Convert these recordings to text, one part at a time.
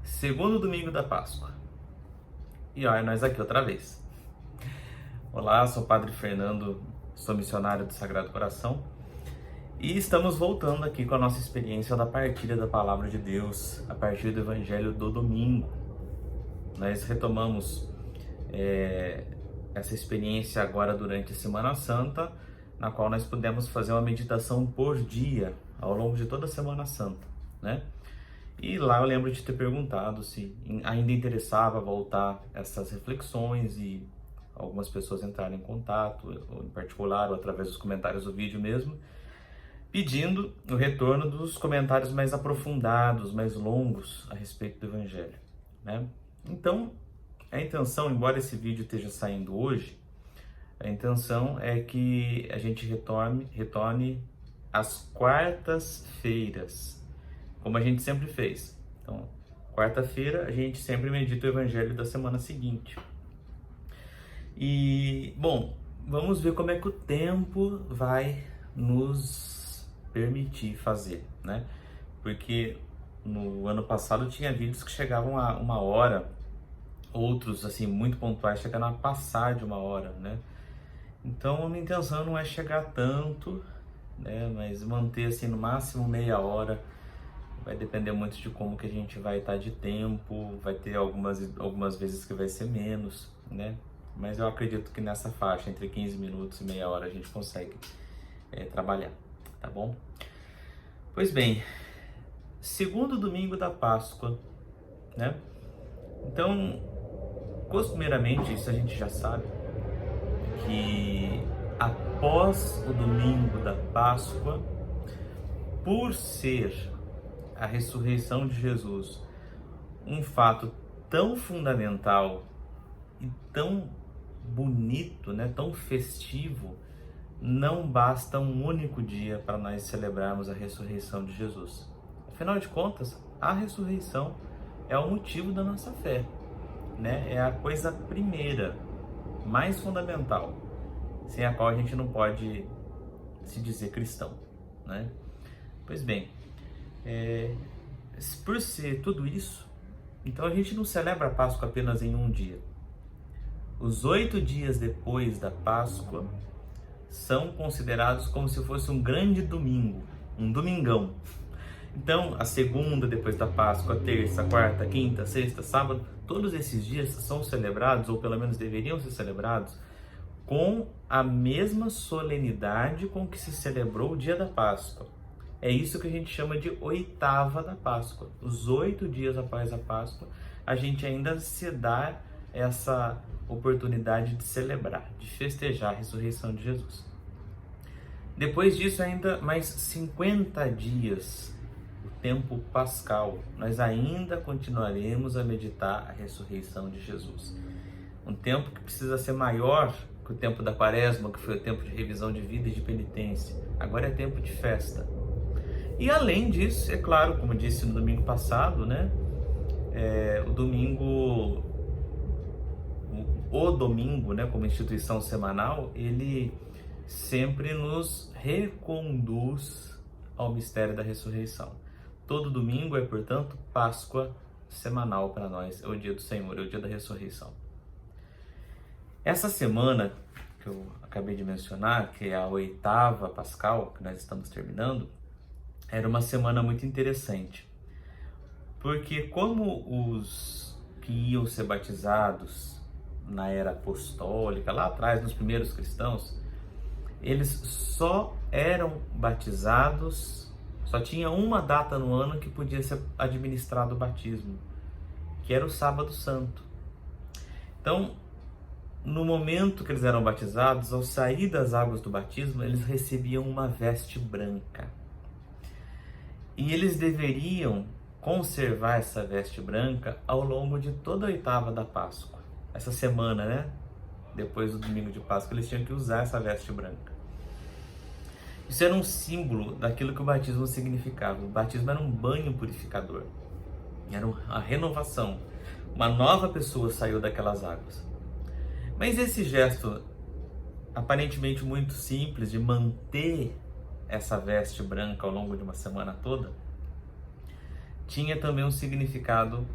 Segundo domingo da Páscoa. E olha nós aqui outra vez. Olá, sou o Padre Fernando, sou missionário do Sagrado Coração e estamos voltando aqui com a nossa experiência da partilha da Palavra de Deus a partir do Evangelho do domingo. Nós retomamos essa experiência agora durante a Semana Santa, na qual nós pudemos fazer uma meditação por dia ao longo de toda a Semana Santa, né? E lá eu lembro de ter perguntado se ainda interessava voltar essas reflexões e algumas pessoas entraram em contato, em particular, ou através dos comentários do vídeo mesmo, pedindo o retorno dos comentários mais aprofundados, mais longos a respeito do Evangelho, né? Então, a intenção, embora esse vídeo esteja saindo hoje, a intenção é que a gente retorne às quartas-feiras, como a gente sempre fez. Então, quarta-feira a gente sempre medita o Evangelho da semana seguinte. E, bom, vamos ver como é que o tempo vai nos permitir fazer, né? Porque no ano passado tinha vídeos que chegavam a 1 hora, outros, assim, muito pontuais, chegando a passar de 1 hora, né? Então, a minha intenção não é chegar tanto, né? Mas manter, assim, no máximo meia hora. Vai depender muito de como que a gente vai estar de tempo, vai ter algumas vezes que vai ser menos, né? Mas eu acredito que nessa faixa, entre 15 minutos e meia hora, a gente consegue trabalhar, tá bom? Pois bem, segundo domingo da Páscoa, né? Então, costumeiramente, isso a gente já sabe, que após o domingo da Páscoa, por ser a ressurreição de Jesus um fato tão fundamental e tão bonito, né, tão festivo, não basta um único dia para nós celebrarmos a ressurreição de Jesus. Afinal de contas, a ressurreição é o motivo da nossa fé, né? É a coisa primeira, mais fundamental, sem a qual a gente não pode se dizer cristão, né? Pois bem, por ser tudo isso, então a gente não celebra a Páscoa apenas em um dia. Os 8 dias depois da Páscoa são considerados como se fosse um grande domingo, um domingão. Então, a segunda depois da Páscoa, a terça, a quarta, a quinta, a sexta, sábado, todos esses dias são celebrados, ou pelo menos deveriam ser celebrados, com a mesma solenidade com que se celebrou o dia da Páscoa. É isso que a gente chama de oitava da Páscoa. Os 8 dias após a Páscoa, a gente ainda se dá essa oportunidade de celebrar, de festejar a ressurreição de Jesus. Depois disso, ainda mais 50 dias, o tempo pascal, nós ainda continuaremos a meditar a ressurreição de Jesus. Um tempo que precisa ser maior que o tempo da Quaresma, que foi o tempo de revisão de vida e de penitência. Agora é tempo de festa. E além disso, é claro, como disse no domingo passado, né? O domingo, né, como instituição semanal, ele sempre nos reconduz ao mistério da ressurreição. Todo domingo é, portanto, Páscoa semanal para nós, é o dia do Senhor, é o dia da ressurreição. Essa semana que eu acabei de mencionar, que é a oitava pascal, que nós estamos terminando, era uma semana muito interessante, porque como os que iam ser batizados na era apostólica, lá atrás, nos primeiros cristãos, eles só eram batizados, só tinha uma data no ano que podia ser administrado o batismo, que era o Sábado Santo. Então, no momento que eles eram batizados, ao sair das águas do batismo, eles recebiam uma veste branca. E eles deveriam conservar essa veste branca ao longo de toda a oitava da Páscoa. Essa semana, né? Depois do domingo de Páscoa, eles tinham que usar essa veste branca. Isso era um símbolo daquilo que o batismo significava. O batismo era um banho purificador. Era uma renovação. Uma nova pessoa saiu daquelas águas. Mas esse gesto, aparentemente muito simples, de manter essa veste branca ao longo de uma semana toda, tinha também um significado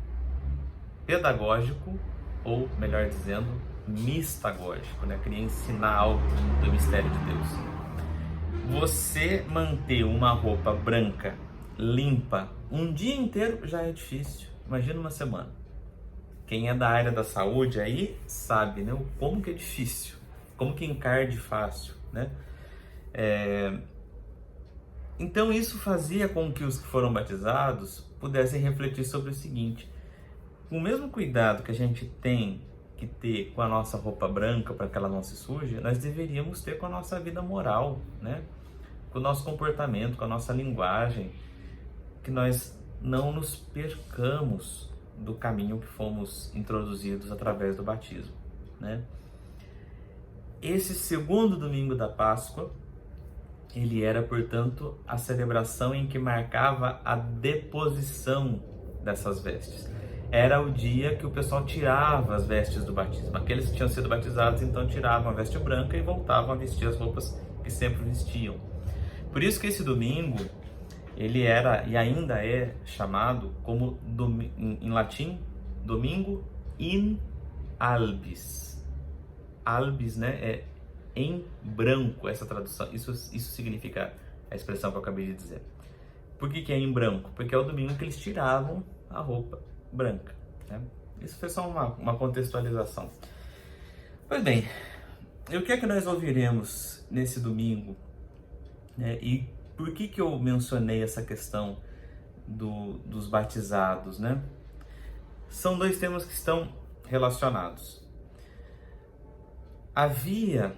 pedagógico, ou melhor dizendo, mistagógico, né? Queria ensinar algo do mistério de Deus. Você manter uma roupa branca, limpa, um dia inteiro já é difícil. Imagina uma semana. Quem é da área da saúde aí sabe, né? Como que é difícil, como que encarde fácil, né? Então isso fazia com que os que foram batizados pudessem refletir sobre o seguinte: o mesmo cuidado que a gente tem que ter com a nossa roupa branca para que ela não se suje, nós deveríamos ter com a nossa vida moral, né? Com o nosso comportamento, com a nossa linguagem, que nós não nos percamos do caminho que fomos introduzidos através do batismo, né? Esse segundo domingo da Páscoa, ele era, portanto, a celebração em que marcava a deposição dessas vestes. Era o dia que o pessoal tirava as vestes do batismo. Aqueles que tinham sido batizados, então, tiravam a veste branca e voltavam a vestir as roupas que sempre vestiam. Por isso que esse domingo, ele era e ainda é chamado como, em latim, Domingo in albis. Albis, né, é em branco, essa tradução. Isso significa a expressão que eu acabei de dizer. Por que é em branco? Porque é o domingo que eles tiravam a roupa branca, né? Isso foi só uma contextualização. Pois bem, e o que é que nós ouviremos nesse domingo, né? E por que eu mencionei essa questão dos batizados, né? São dois temas que estão relacionados. Havia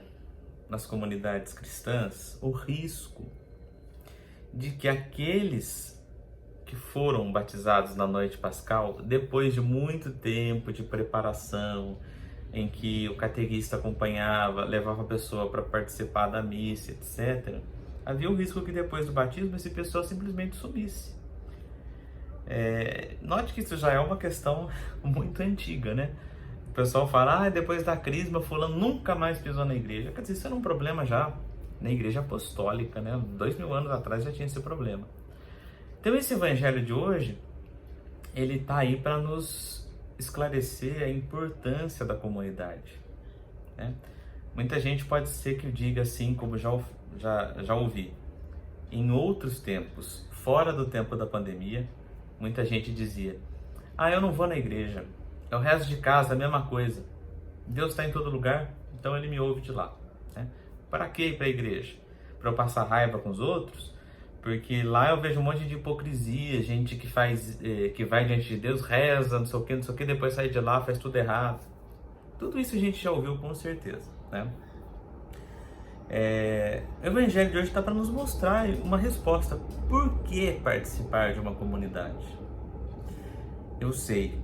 nas comunidades cristãs o risco de que aqueles que foram batizados na noite pascal, depois de muito tempo de preparação, em que o catequista acompanhava, levava a pessoa para participar da missa, etc., havia o risco que depois do batismo esse pessoa simplesmente sumisse. Note que isso já é uma questão muito antiga, né? O pessoal fala, depois da crisma, fulano nunca mais pisou na igreja. Quer dizer, isso era um problema já na igreja apostólica, né? 2000 anos atrás já tinha esse problema. Então esse evangelho de hoje, ele está aí para nos esclarecer a importância da comunidade, né? Muita gente pode ser que diga assim, como já ouvi, em outros tempos, fora do tempo da pandemia, muita gente dizia, eu não vou na igreja, eu rezo de casa, a mesma coisa, Deus está em todo lugar, então ele me ouve de lá, né? Para que ir para a igreja? Para eu passar raiva com os outros? Porque lá eu vejo um monte de hipocrisia, gente que vai diante de Deus, reza, não sei o que, depois sai de lá, faz tudo errado. Tudo isso a gente já ouviu com certeza, né? O Evangelho de hoje está para nos mostrar uma resposta. Por que participar de uma comunidade? Eu sei,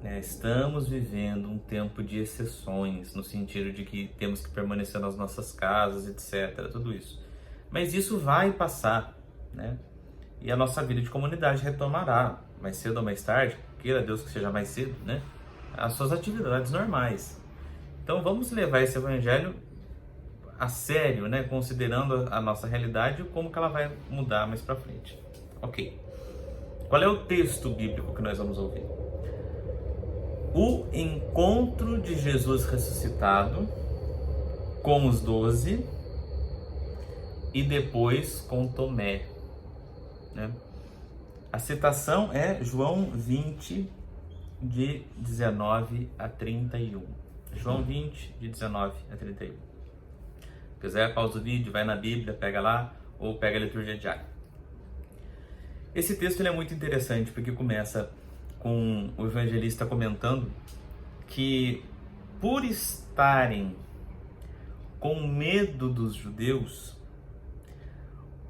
né, estamos vivendo um tempo de exceções, no sentido de que temos que permanecer nas nossas casas, etc. Tudo isso. Mas isso vai passar, né? E a nossa vida de comunidade retomará, mais cedo ou mais tarde, queira Deus que seja mais cedo, né? As suas atividades normais. Então vamos levar esse evangelho a sério, né? Considerando a nossa realidade e como que ela vai mudar mais para frente. Ok. Qual é o texto bíblico que nós vamos ouvir? O encontro de Jesus ressuscitado com os 12 e depois com Tomé, né? A citação é João 20, de 19 a 31. João 20, de 19 a 31. Se quiser, pausa o vídeo, vai na Bíblia, pega lá, ou pega a liturgia diária. Esse texto ele é muito interessante, porque começa com o evangelista comentando que, por estarem com medo dos judeus,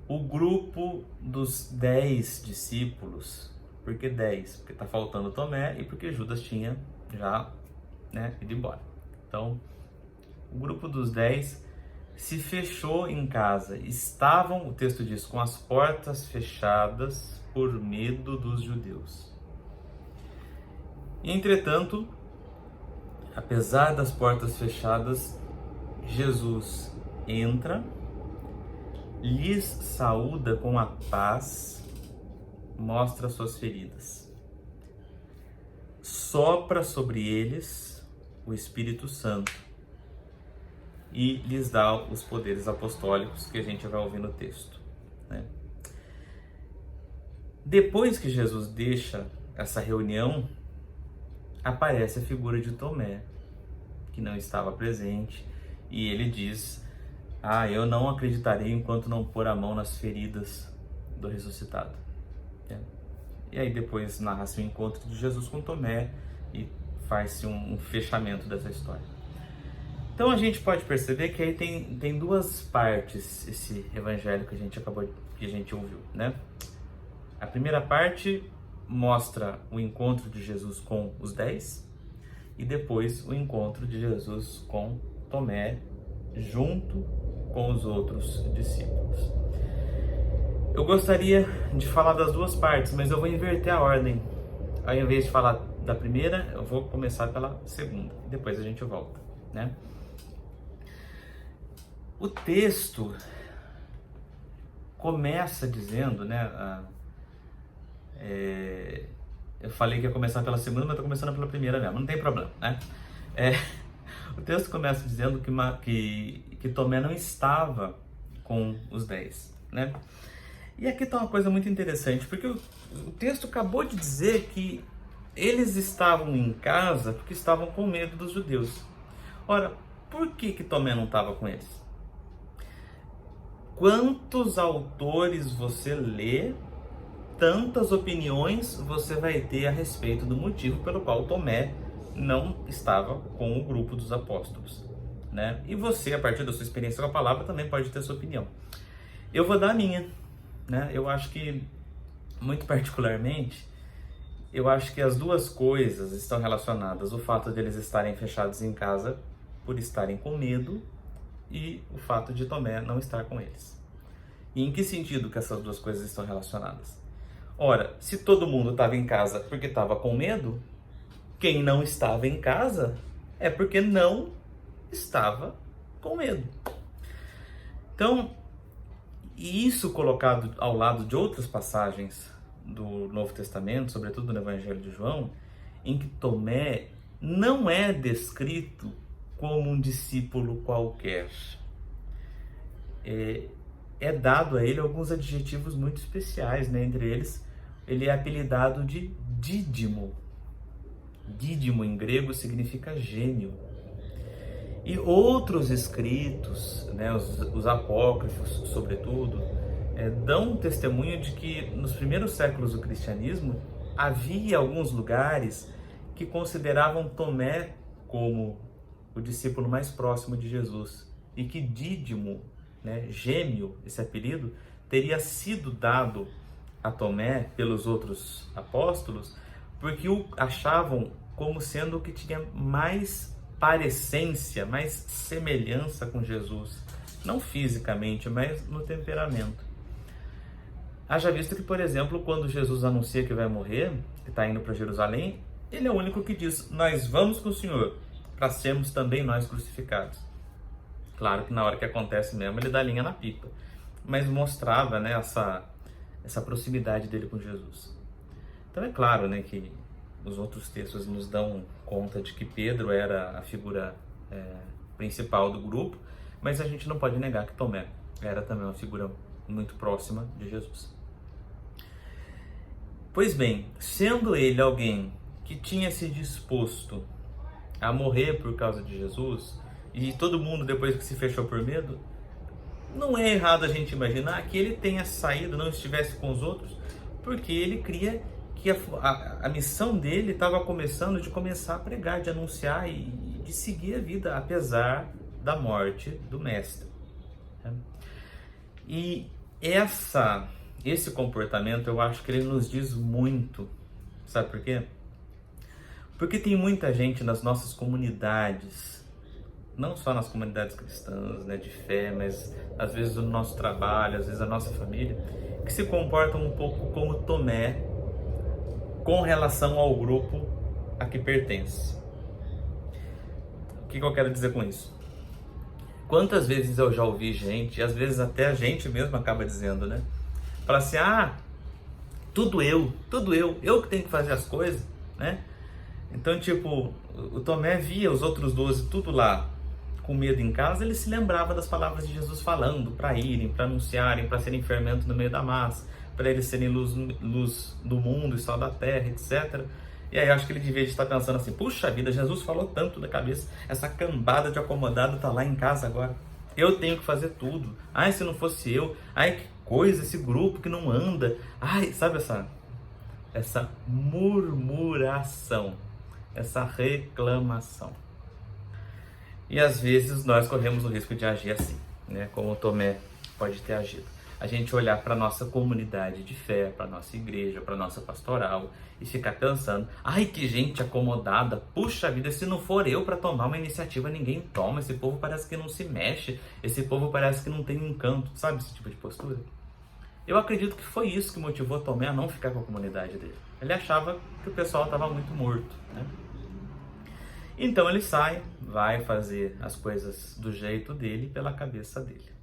o grupo dos 10 discípulos, por que 10? Porque está faltando Tomé e porque Judas tinha já, né, ido embora. Então, o grupo dos 10 se fechou em casa. Estavam, o texto diz, com as portas fechadas por medo dos judeus. Entretanto, apesar das portas fechadas, Jesus entra, lhes saúda com a paz, mostra suas feridas. sopra sobre eles o Espírito Santo e lhes dá os poderes apostólicos que a gente vai ouvir no texto, né? Depois que Jesus deixa essa reunião, aparece a figura de Tomé, que não estava presente, e ele diz: eu não acreditarei enquanto não pôr a mão nas feridas do ressuscitado. E aí depois narra-se o encontro de Jesus com Tomé e faz-se um fechamento dessa história. Então a gente pode perceber que aí tem duas partes esse evangelho que a gente ouviu, né? A primeira parte mostra o encontro de Jesus com os 10 e depois o encontro de Jesus com Tomé junto com os outros discípulos. Eu gostaria de falar das duas partes, mas eu vou inverter a ordem. Ao invés de falar da primeira, eu vou começar pela segunda e depois a gente volta, né? O texto começa dizendo, né? Eu falei que ia começar pela segunda, mas estou começando pela primeira mesmo, não tem problema, né? O texto começa dizendo que Tomé não estava com os 10, né? E aqui está uma coisa muito interessante, porque o texto acabou de dizer que eles estavam em casa porque estavam com medo dos judeus. Ora, por que Tomé não estava com eles? Quantos autores você lê, tantas opiniões você vai ter a respeito do motivo pelo qual Tomé não estava com o grupo dos apóstolos, né? E você, a partir da sua experiência com a palavra, também pode ter sua opinião. Eu vou dar a minha, né? Eu acho que, muito particularmente, eu acho que as duas coisas estão relacionadas. O fato de eles estarem fechados em casa por estarem com medo e o fato de Tomé não estar com eles. E em que sentido que essas duas coisas estão relacionadas? Ora, se todo mundo estava em casa porque estava com medo, quem não estava em casa é porque não estava com medo. Então, e isso colocado ao lado de outras passagens do Novo Testamento, sobretudo no Evangelho de João, em que Tomé não é descrito como um discípulo qualquer. É dado a ele alguns adjetivos muito especiais, né? Entre eles, ele é apelidado de Dídimo. Dídimo em grego significa gênio. E outros escritos, né, os apócrifos, sobretudo, dão testemunho de que nos primeiros séculos do cristianismo havia alguns lugares que consideravam Tomé como o discípulo mais próximo de Jesus e que Dídimo, né, gêmeo, esse apelido, teria sido dado a Tomé pelos outros apóstolos porque o achavam como sendo o que tinha mais parecência, mais semelhança com Jesus, não fisicamente, mas no temperamento. Haja visto que, por exemplo, quando Jesus anuncia que vai morrer, que está indo para Jerusalém, ele é o único que diz: nós vamos com o Senhor, para sermos também nós crucificados. Claro que na hora que acontece mesmo, ele dá linha na pipa, mas mostrava, né, essa proximidade dele com Jesus. Então é claro, né, que os outros textos nos dão conta de que Pedro era a figura principal do grupo, mas a gente não pode negar que Tomé era também uma figura muito próxima de Jesus. Pois bem, sendo ele alguém que tinha se disposto a morrer por causa de Jesus, e todo mundo depois que se fechou por medo, não é errado a gente imaginar que ele tenha saído, não estivesse com os outros, porque ele cria que a missão dele estava começando de começar a pregar, de anunciar e de seguir a vida, apesar da morte do mestre. E esse comportamento, eu acho que ele nos diz muito. Sabe por quê? Porque tem muita gente nas nossas comunidades, não só nas comunidades cristãs, né, de fé, mas às vezes no nosso trabalho, às vezes a nossa família, que se comportam um pouco como Tomé com relação ao grupo a que pertence. O que eu quero dizer com isso? Quantas vezes eu já ouvi gente, e às vezes até a gente mesmo acaba dizendo, né? Fala assim: tudo eu que tenho que fazer as coisas, né? Então, tipo, o Tomé via os outros 12 tudo lá com medo em casa, ele se lembrava das palavras de Jesus falando para irem, para anunciarem, para serem fermento no meio da massa, para eles serem luz do mundo e sal da terra, etc. E aí acho que ele devia estar pensando assim, puxa vida, Jesus falou tanto da cabeça, essa cambada de acomodado tá lá em casa agora. Eu tenho que fazer tudo. Ai, se não fosse eu. Ai, que coisa, esse grupo que não anda. Ai, sabe essa murmuração, essa reclamação. E às vezes nós corremos o risco de agir assim, né? Como o Tomé pode ter agido. A gente olhar para a nossa comunidade de fé, para a nossa igreja, para a nossa pastoral e ficar pensando, ai que gente acomodada, puxa vida, se não for eu para tomar uma iniciativa, ninguém toma, esse povo parece que não se mexe, esse povo parece que não tem encanto, sabe esse tipo de postura? Eu acredito que foi isso que motivou Tomé a não ficar com a comunidade dele. Ele achava que o pessoal estava muito morto, né? Então ele sai, vai fazer as coisas do jeito dele, pela cabeça dele.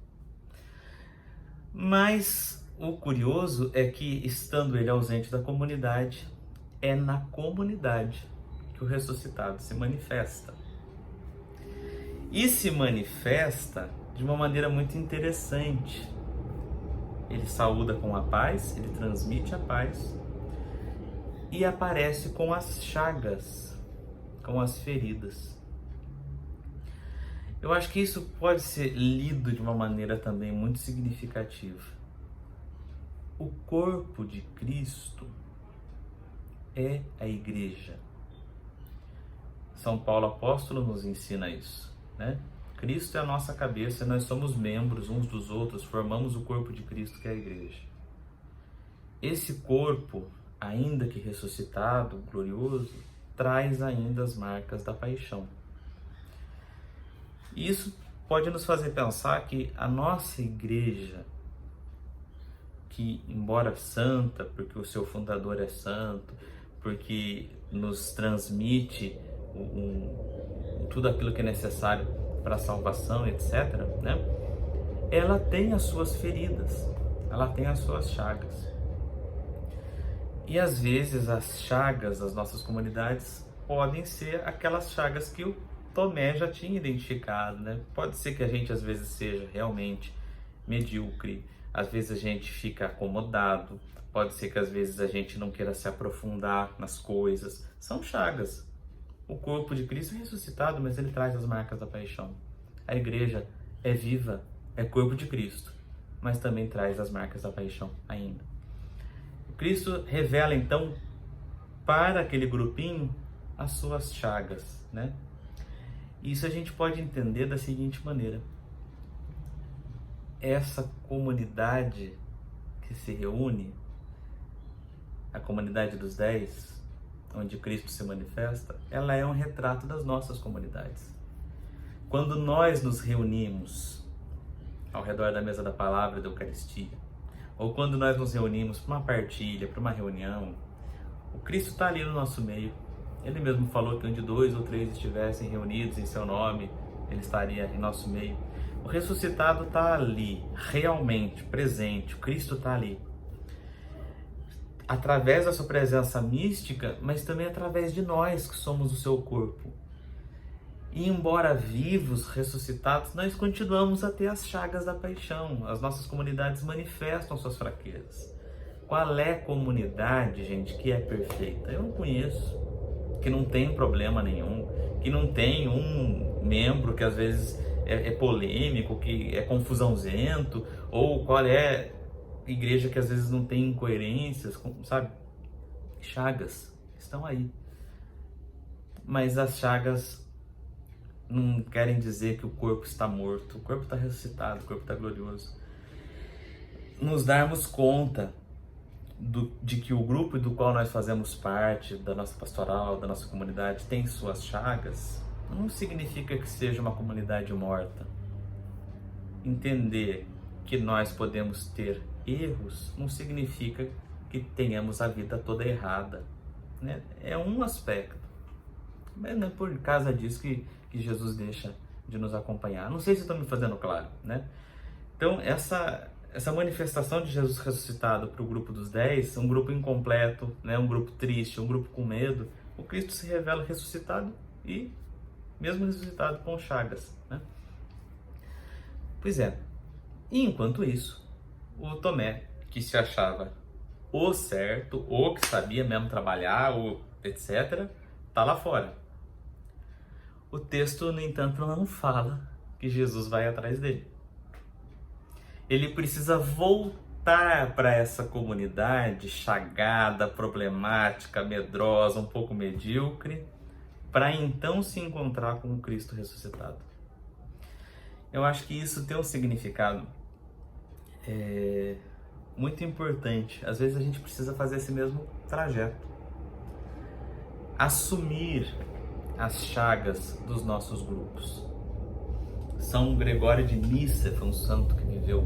Mas o curioso é que, estando ele ausente da comunidade, é na comunidade que o ressuscitado se manifesta. E se manifesta de uma maneira muito interessante. Ele saúda com a paz, ele transmite a paz e aparece com as chagas, com as feridas. Eu acho que isso pode ser lido de uma maneira também muito significativa. O corpo de Cristo é a igreja. São Paulo apóstolo nos ensina isso, né? Cristo é a nossa cabeça, nós somos membros uns dos outros, formamos o corpo de Cristo, que é a igreja. Esse corpo, ainda que ressuscitado, glorioso, traz ainda as marcas da paixão. E isso pode nos fazer pensar que a nossa igreja, que embora santa, porque o seu fundador é santo, porque nos transmite tudo aquilo que é necessário para a salvação, etc., né? Ela tem as suas feridas, ela tem as suas chagas. E às vezes as chagas das nossas comunidades podem ser aquelas chagas que o Tomé já tinha identificado, né? Pode ser que a gente às vezes seja realmente medíocre, às vezes a gente fica acomodado, pode ser que às vezes a gente não queira se aprofundar nas coisas. São chagas. O corpo de Cristo é ressuscitado, mas ele traz as marcas da paixão. A igreja é viva, é corpo de Cristo, mas também traz as marcas da paixão ainda. Cristo revela então para aquele grupinho as suas chagas, né? Isso a gente pode entender da seguinte maneira: essa comunidade que se reúne, a comunidade dos 10, onde Cristo se manifesta, ela é um retrato das nossas comunidades. Quando nós nos reunimos ao redor da mesa da palavra e da Eucaristia, ou quando nós nos reunimos para uma partilha, para uma reunião, o Cristo está ali no nosso meio. Ele mesmo falou que onde 2 ou 3 estivessem reunidos em seu nome, ele estaria em nosso meio. O ressuscitado está ali, realmente presente, o Cristo está ali. Através da sua presença mística, mas também através de nós que somos o seu corpo. E embora vivos, ressuscitados, nós continuamos a ter as chagas da paixão. As nossas comunidades manifestam suas fraquezas. Qual é a comunidade, gente, que é perfeita? Eu não conheço, que não tem problema nenhum, que não tem um membro que às vezes é polêmico, que é confusãozento, ou qual é a igreja que às vezes não tem incoerências, sabe? Chagas estão aí. Mas as chagas não querem dizer que o corpo está morto, o corpo está ressuscitado, o corpo está glorioso. Nos darmos conta de que o grupo do qual nós fazemos parte, da nossa pastoral, da nossa comunidade, tem suas chagas, não significa que seja uma comunidade morta. Entender que nós podemos ter erros não significa que tenhamos a vida toda errada, né? É um aspecto, mas não é por causa disso que Jesus deixa de nos acompanhar. Não sei se estou me fazendo claro, né? Então, essa manifestação de Jesus ressuscitado para o grupo dos 10, um grupo incompleto, né? Um grupo triste, um grupo com medo, o Cristo se revela ressuscitado e mesmo ressuscitado com chagas, né? Pois é, e enquanto isso, o Tomé, que se achava o certo, ou que sabia mesmo trabalhar, ou etc., tá lá fora. O texto, no entanto, não fala que Jesus vai atrás dele. Ele precisa voltar para essa comunidade chagada, problemática, medrosa, um pouco medíocre, para então se encontrar com o Cristo ressuscitado. Eu acho que isso tem um significado muito importante. Às vezes a gente precisa fazer esse mesmo trajeto. Assumir as chagas dos nossos grupos. São Gregório de Nissa foi um santo que viveu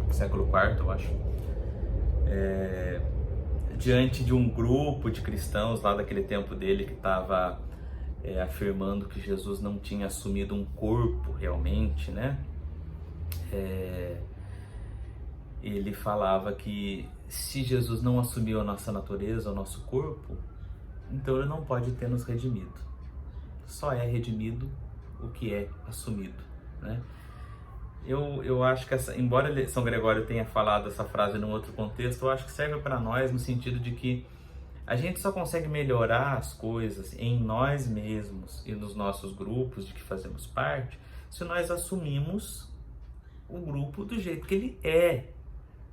no século IV, eu acho. Diante de um grupo de cristãos lá daquele tempo dele que estava afirmando que Jesus não tinha assumido um corpo realmente, né? Ele falava que se Jesus não assumiu a nossa natureza, o nosso corpo, então ele não pode ter nos redimido. Só é redimido o que é assumido, né? Eu acho que embora São Gregório tenha falado essa frase num outro contexto, eu acho que serve para nós no sentido de que a gente só consegue melhorar as coisas em nós mesmos e nos nossos grupos de que fazemos parte se nós assumimos o grupo do jeito que ele é,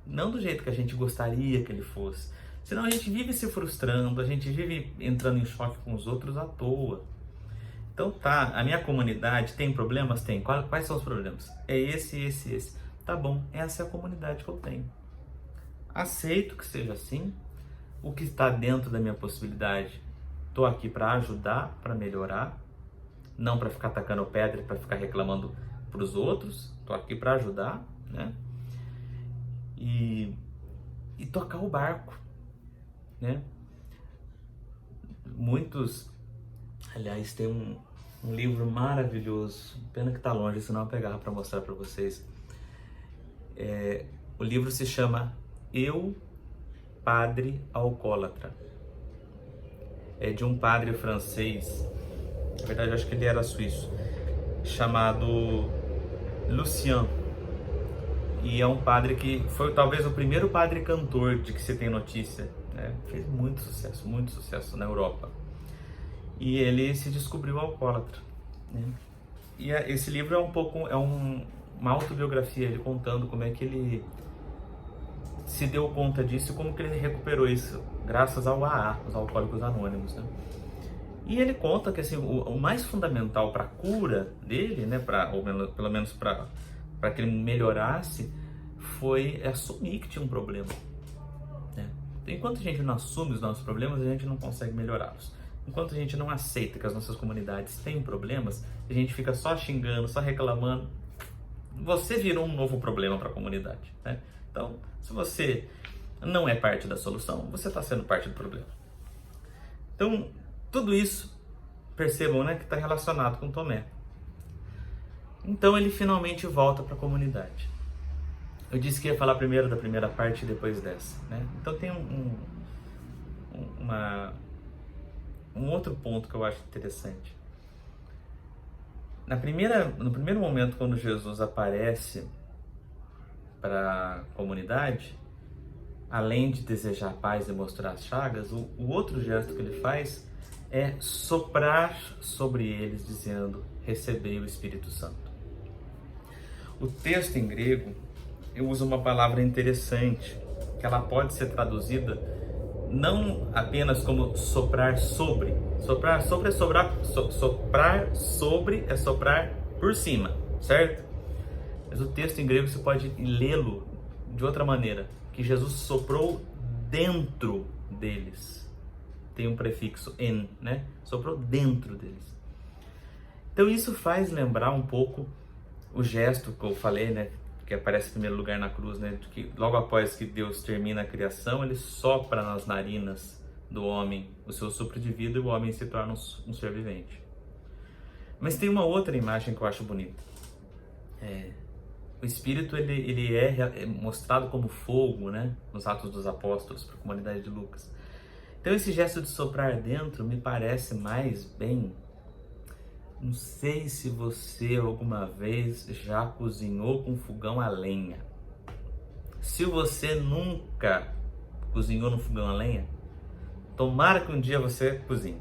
não do jeito que a gente gostaria que ele fosse. Senão a gente vive se frustrando, a gente vive entrando em choque com os outros à toa. Então tá, a minha comunidade tem problemas? Tem. Quais são os problemas? É esse. Tá bom, essa é a comunidade que eu tenho. Aceito que seja assim. O que está dentro da minha possibilidade, estou aqui para ajudar, para melhorar. Não para ficar atacando pedra, para ficar reclamando para os outros. Estou aqui para ajudar, né? E tocar o barco, né? Muitos, aliás, tem um livro maravilhoso, pena que está longe, senão eu pegava para mostrar para vocês. O livro se chama Eu, Padre Alcoólatra. É de um padre francês, na verdade eu acho que ele era suíço, chamado Lucien. E é um padre que foi talvez o primeiro padre cantor de que se tem notícia, né? Fez muito sucesso na Europa. E ele se descobriu alcoólatra, né? E esse livro é uma autobiografia, ele contando como é que ele se deu conta disso e como que ele recuperou isso, graças ao AA, os Alcoólicos Anônimos, né? E ele conta que assim, o mais fundamental para a cura dele, né, pelo menos para que ele melhorasse, foi assumir que tinha um problema, né? Enquanto a gente não assume os nossos problemas, a gente não consegue melhorá-los. Enquanto a gente não aceita que as nossas comunidades têm problemas, a gente fica só xingando, só reclamando, você virou um novo problema para a comunidade, né? Então, se você não é parte da solução, você está sendo parte do problema. Então, tudo isso, percebam, né, que está relacionado com Tomé. Então, ele finalmente volta para a comunidade. Eu disse que ia falar primeiro da primeira parte e depois dessa, né? Então, tem um outro ponto que eu acho interessante. No primeiro momento, quando Jesus aparece para a comunidade, além de desejar paz e mostrar as chagas, o outro gesto que ele faz é soprar sobre eles, dizendo: recebei o Espírito Santo. O texto em grego, eu uso uma palavra interessante, que ela pode ser traduzida não apenas como soprar sobre. Soprar sobre é soprar por cima, certo? Mas o texto em grego você pode lê-lo de outra maneira, que Jesus soprou dentro deles. Tem um prefixo en, né? Soprou dentro deles. Então isso faz lembrar um pouco o gesto que eu falei, né? Que aparece em primeiro lugar na cruz, né? De que logo após que Deus termina a criação, ele sopra nas narinas do homem o seu sopro de vida e o homem se torna um ser vivente. Mas tem uma outra imagem que eu acho bonita. O Espírito ele é mostrado como fogo, né? Nos Atos dos Apóstolos, para a comunidade de Lucas. Então esse gesto de soprar dentro me parece mais bem. Não sei se você alguma vez já cozinhou com fogão a lenha. Se você nunca cozinhou no fogão a lenha, tomara que um dia você cozinhe.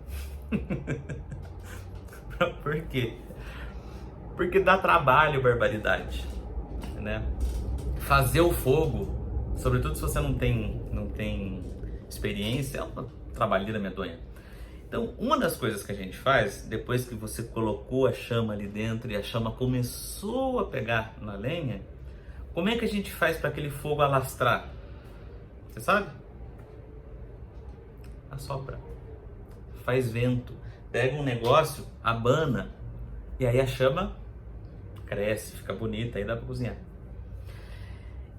Por quê? Porque dá trabalho, barbaridade, né? Fazer o fogo, sobretudo se você não tem experiência, é uma trabalheira medonha. Então, uma das coisas que a gente faz, depois que você colocou a chama ali dentro e a chama começou a pegar na lenha, como é que a gente faz para aquele fogo alastrar? Você sabe? Assopra. Faz vento. Pega um negócio, abana, e aí a chama cresce, fica bonita, aí dá para cozinhar.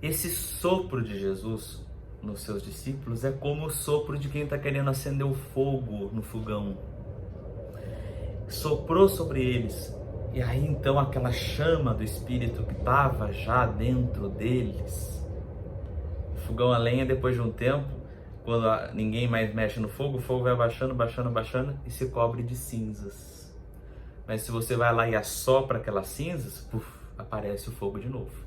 Esse sopro de Jesus nos seus discípulos é como o sopro de quem está querendo acender o fogo no fogão. Soprou sobre eles, e aí então aquela chama do Espírito que estava já dentro deles. O fogão a lenha, depois de um tempo, quando ninguém mais mexe no fogo, o fogo vai baixando, baixando, baixando e se cobre de cinzas. Mas se você vai lá e assopra aquelas cinzas, puf, aparece o fogo de novo.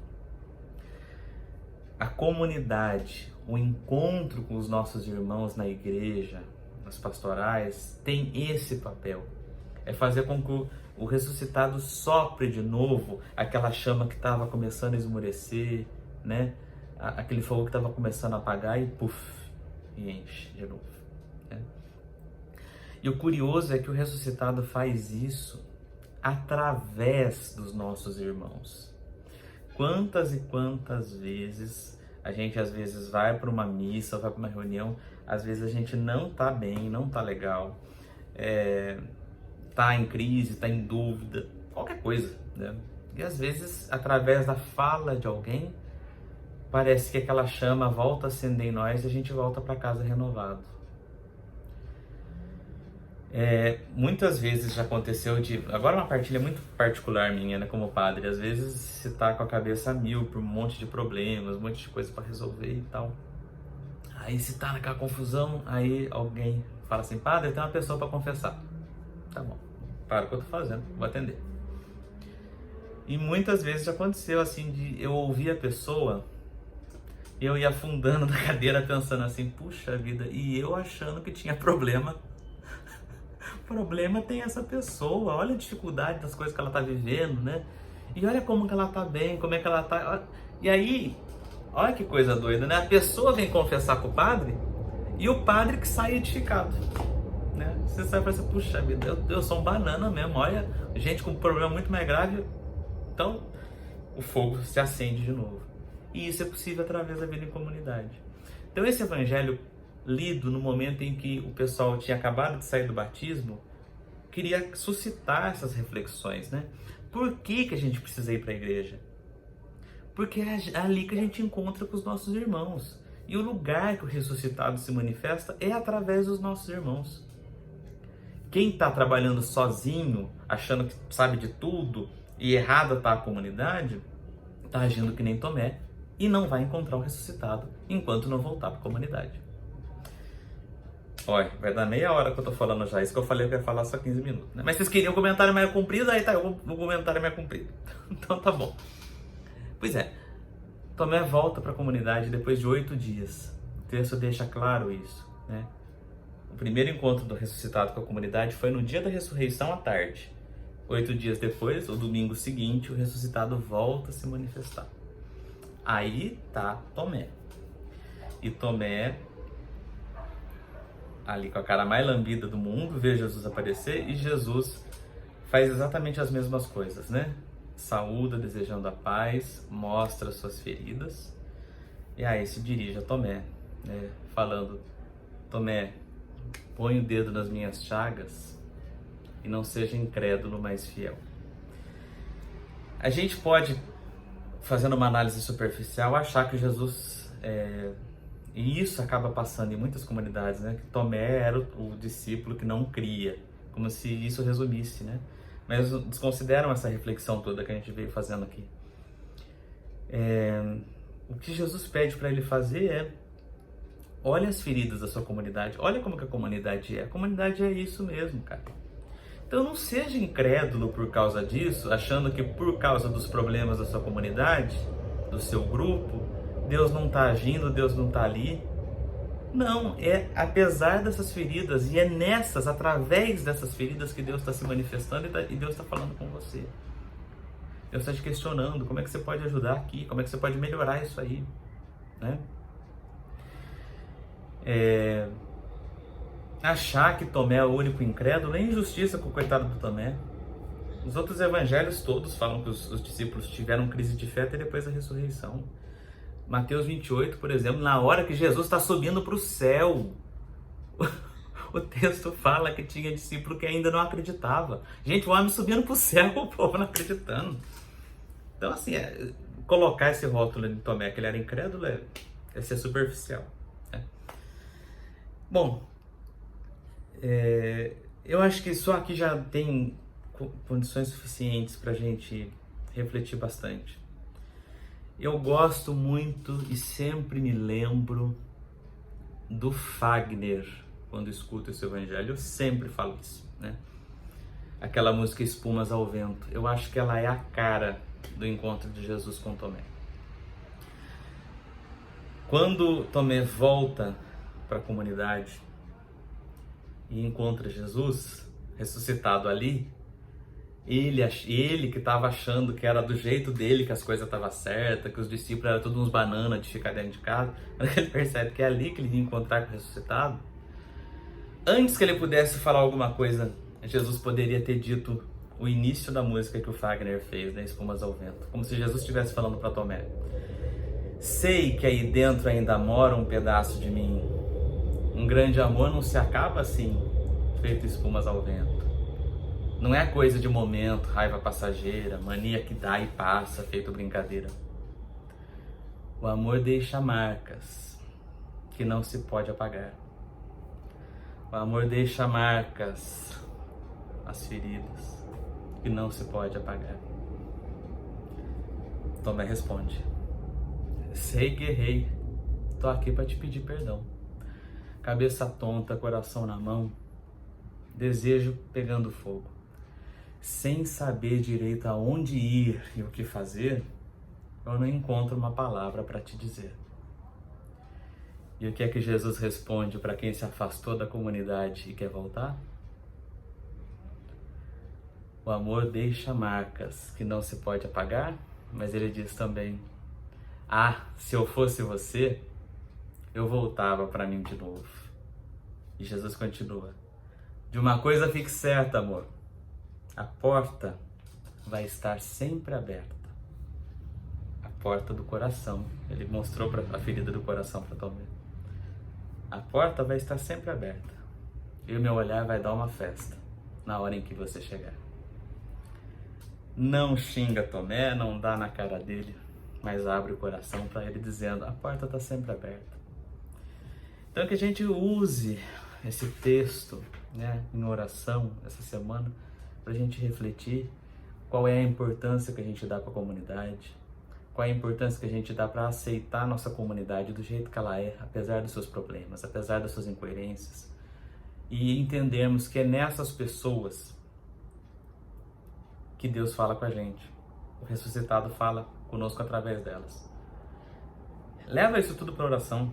A comunidade, o encontro com os nossos irmãos na igreja, nas pastorais, tem esse papel. É fazer com que o ressuscitado sopre de novo aquela chama que estava começando a esmorecer, né? Aquele fogo que estava começando a apagar e puf, e enche de novo, né? E o curioso é que o ressuscitado faz isso através dos nossos irmãos. Quantas e quantas vezes a gente às vezes vai para uma missa, vai para uma reunião, às vezes a gente não tá bem, não tá legal, tá em crise, tá em dúvida, qualquer coisa, né? E às vezes, através da fala de alguém, parece que aquela chama volta a acender em nós e a gente volta para casa renovado. Muitas vezes já aconteceu agora uma partilha muito particular minha, né, como padre. Às vezes você tá com a cabeça a mil por um monte de problemas, um monte de coisa para resolver e tal. Aí você tá naquela confusão, aí alguém fala assim: padre, tem uma pessoa para confessar. Tá bom, para o que eu tô fazendo, vou atender. E muitas vezes já aconteceu assim, de eu ouvir a pessoa e eu ia afundando na cadeira pensando assim: puxa vida, e eu achando que tinha problema. Problema tem essa pessoa, olha a dificuldade das coisas que ela tá vivendo, né? E olha como que ela tá bem, como é que ela tá... E aí, olha que coisa doida, né? A pessoa vem confessar com o padre e o padre que sai edificado, né? Você sai e fala assim: puxa vida, eu sou um banana mesmo, olha, gente com um problema muito mais grave. Então, o fogo se acende de novo. E isso é possível através da vida em comunidade. Então esse evangelho, lido no momento em que o pessoal tinha acabado de sair do batismo, queria suscitar essas reflexões, né? Por que a gente precisa ir para a igreja? Porque é ali que a gente encontra com os nossos irmãos. E o lugar que o ressuscitado se manifesta é através dos nossos irmãos. Quem está trabalhando sozinho, achando que sabe de tudo, e errada está a comunidade, está agindo que nem Tomé e não vai encontrar o ressuscitado enquanto não voltar para a comunidade. Olha, vai dar meia hora que eu tô falando já. Isso que eu falei que eu ia falar só 15 minutos, né? Mas vocês queriam um comentário mais comprido? Aí tá, o comentário mais comprido. Então tá bom. Pois é, Tomé volta para a comunidade depois de 8 dias. O texto deixa claro isso, né? O primeiro encontro do ressuscitado com a comunidade foi no dia da ressurreição à tarde. 8 dias depois, o domingo seguinte, o ressuscitado volta a se manifestar. Aí tá Tomé. E Tomé, ali com a cara mais lambida do mundo, vê Jesus aparecer e Jesus faz exatamente as mesmas coisas, né? Saúda desejando a paz, mostra suas feridas e aí se dirige a Tomé, né? Falando: Tomé, põe o dedo nas minhas chagas e não seja incrédulo, mas fiel. A gente pode, fazendo uma análise superficial, achar que Jesus e isso acaba passando em muitas comunidades, né? Que Tomé era o discípulo que não cria, como se isso resumisse, né? Mas desconsideram essa reflexão toda que a gente veio fazendo aqui. O que Jesus pede para ele fazer é Olha as feridas da sua comunidade, olha como que a comunidade é. A comunidade é isso mesmo, cara. Então não seja incrédulo por causa disso, achando que por causa dos problemas da sua comunidade, do seu grupo, Deus não está agindo, Deus não está ali. Não, é apesar dessas feridas, e é através dessas feridas que Deus está se manifestando e Deus está falando com você. Deus está te questionando, como é que você pode ajudar aqui, como é que você pode melhorar isso aí, né? Achar que Tomé é o único incrédulo é injustiça com o coitado do Tomé. Os outros evangelhos todos falam que os discípulos tiveram crise de fé até depois da ressurreição. Mateus 28, por exemplo, na hora que Jesus está subindo para o céu, o texto fala que tinha discípulo que ainda não acreditava. Gente, o homem subindo para o céu, o povo não acreditando. Então, assim, colocar esse rótulo de Tomé que ele era incrédulo é ser superficial. Né? Bom, eu acho que só aqui já tem condições suficientes para a gente refletir bastante. Eu gosto muito e sempre me lembro do Fagner quando escuto esse evangelho. Eu sempre falo isso, né? Aquela música Espumas ao Vento. Eu acho que ela é a cara do encontro de Jesus com Tomé. Quando Tomé volta para a comunidade e encontra Jesus ressuscitado ali, ele que estava achando que era do jeito dele que as coisas estavam certas, que os discípulos eram todos uns bananas de ficar dentro de casa, ele percebe que é ali que ele ia encontrar com o ressuscitado. Antes que ele pudesse falar alguma coisa, Jesus poderia ter dito o início da música que o Fagner fez, né, Espumas ao Vento, como se Jesus estivesse falando para Tomé: sei que aí dentro ainda mora um pedaço de mim, um grande amor não se acaba assim, feito espumas ao vento. Não é coisa de momento, raiva passageira, mania que dá e passa, feito brincadeira. O amor deixa marcas que não se pode apagar. O amor deixa marcas, as feridas, que não se pode apagar. Tomé responde: sei que errei, tô aqui para te pedir perdão. Cabeça tonta, coração na mão, desejo pegando fogo. Sem saber direito aonde ir e o que fazer, eu não encontro uma palavra para te dizer. E o que é que Jesus responde para quem se afastou da comunidade e quer voltar? O amor deixa marcas que não se pode apagar, mas ele diz também: se eu fosse você, eu voltava para mim de novo. E Jesus continua: de uma coisa fique certa, amor, a porta vai estar sempre aberta. A porta do coração. Ele mostrou a ferida do coração para Tomé. A porta vai estar sempre aberta. E o meu olhar vai dar uma festa na hora em que você chegar. Não xinga Tomé, não dá na cara dele, mas abre o coração para ele dizendo: a porta está sempre aberta. Então que a gente use esse texto, né, em oração essa semana, para a gente refletir qual é a importância que a gente dá para a comunidade, qual é a importância que a gente dá para aceitar a nossa comunidade do jeito que ela é, apesar dos seus problemas, apesar das suas incoerências, e entendermos que é nessas pessoas que Deus fala com a gente. O ressuscitado fala conosco através delas. Leva isso tudo para oração.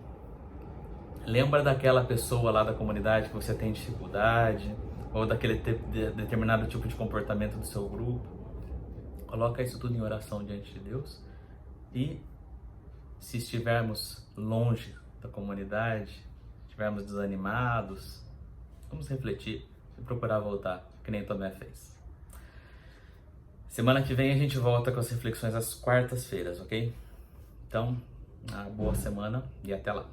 Lembra daquela pessoa lá da comunidade que você tem dificuldade, ou daquele determinado tipo de comportamento do seu grupo. Coloca isso tudo em oração diante de Deus. E se estivermos longe da comunidade, estivermos desanimados, vamos refletir e procurar voltar, que nem Tomé fez. Semana que vem a gente volta com as reflexões às quartas-feiras, ok? Então, uma boa semana e até lá.